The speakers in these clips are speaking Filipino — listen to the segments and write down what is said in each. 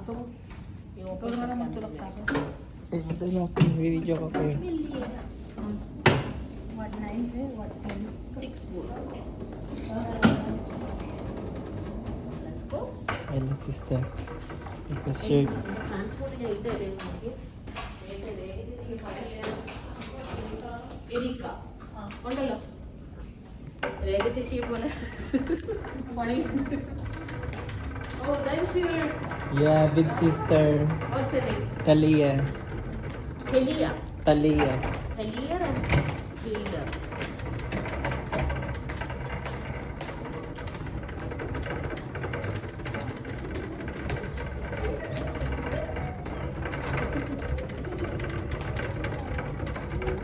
Ito na naman tulak sa akin. Eh, ito lang. Video ko kayo. 6 bull. Let's go. Hello, sister. Ito shirt. Erika. Kondalo. Regate sheep bola. Oh, that's your. Yeah, big sister. What's the name? Talia. Helia. Talia. Helia and Helia.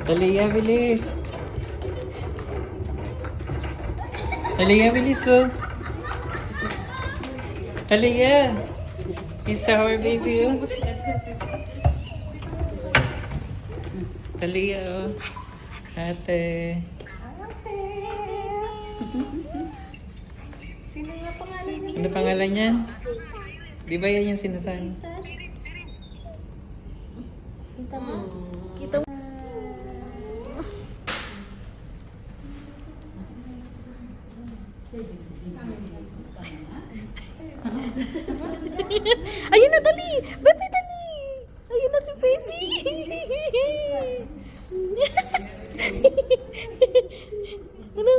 Talia, bilis. Talia, bilis, oh. Talia. It's our baby, oh. Talia, oh. Ate. Sino nga pangalan niya? Ano pangalan niyan? Di ba yan yung sinasabi? Kita mo? Kita mo? Ayun na, dali! Baby, dali! Ayun na si baby! Ano?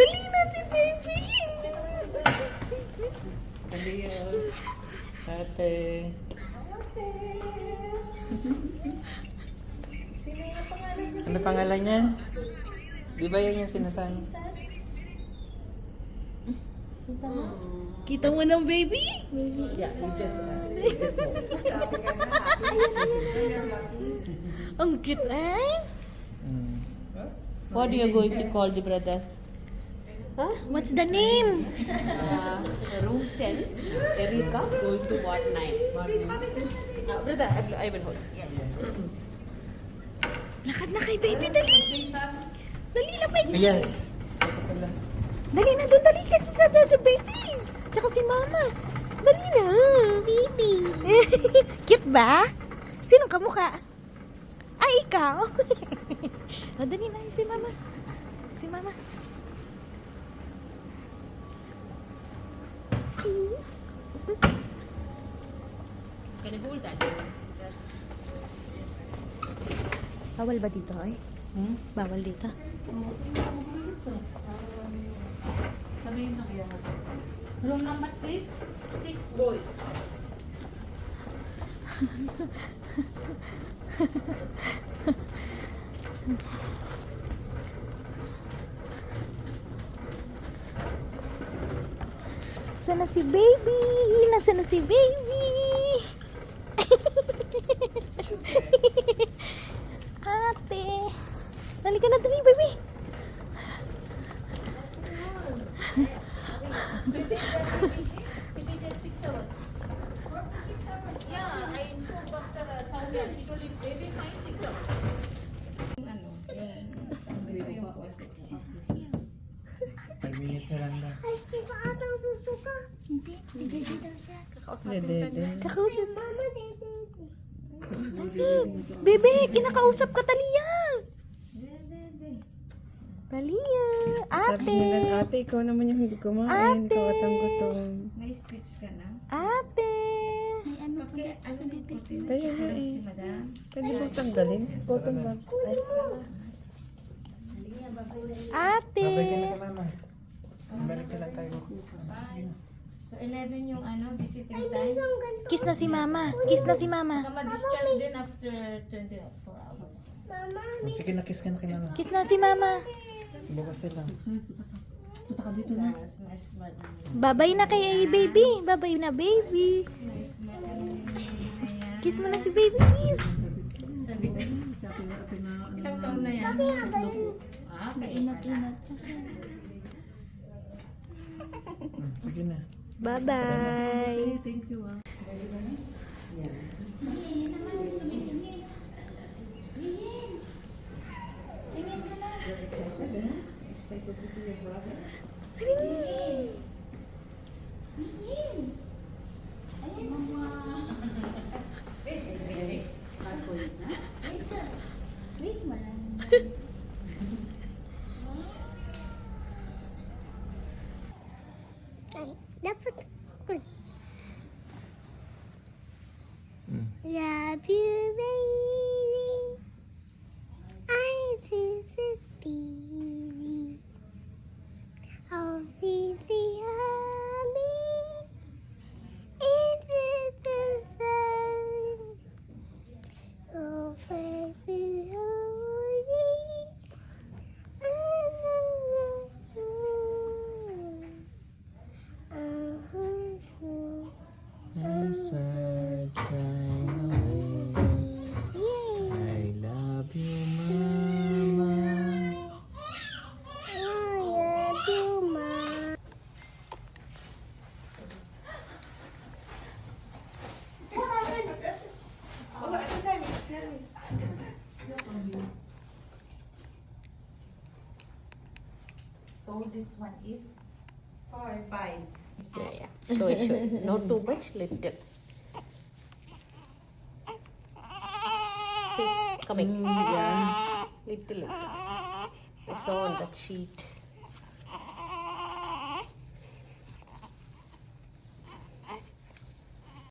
Dali na si baby! Talia, oh. Ate. Sino nga pangalan niya? Ano pangalan niyan? Di ba yan yung sinasabi? Kita mo? Kita mo ng baby? Yeah, you just Ang cute eh? Mm. What are you going to call the brother? Huh? What's the name? Room 10. Erika going to what 9? Brother, I will hold. Lakad na kay baby, dali! Dali na, baby! Yes. Ito pala. Dali na doon, dali kasi sa baby! Tsaka si mama. Dali na! Baby! Cute ba? Sinong kamukha? Ay, ikaw! Oh, dali na, si mama. Si mama. Can you hold that? Bawal ba dito, ay? Bawal dito. Sabihin na kaya. Room number 6? 6 boy. Nasaan na si baby? Nasaan na si baby? Ate. Dali ka na dali, baby. Yeah, I informed Dr. Soumya. She told him baby fine 6 hours. Five minutes na lang daw. Ay, iba atang susuka. Hindi, hindi daw siya. Dede. Kakausap. Mama, dede. Bebe, kinakausap ka, Talia. Talia. Sabi Ate. nila, ate, ikaw naman yung hindi kumain. Ate. Ikaw at ang gutom. May stitch ka na? Ate. Okay, ano yung puti na Kaya nga si eh. madam? Pwede bang tanggalin? Cotton buds. Ay, Ate. babay ka na ka mama. Balik ka lang tayo. So 11 yung ano, visiting time. Kiss na si mama. Kiss na si mama. Baka ma-discharge din after 24 hours. Sige na, kiss ka na kay mama. Kiss na si mama. Bukas sila. Mas smart na yun. Babay na kay baby. Babay na baby. Mas smart na yun. Ayan. Kiss mo na si baby. Kiss. Sabi ko, ilang taon na yan? Ah, kainat-inat pa siya. Sige na. Bye-bye. Thank you. So this one is 5. Yeah. Show it. Not too much, little. See, coming. Yeah. Little. I saw on that sheet.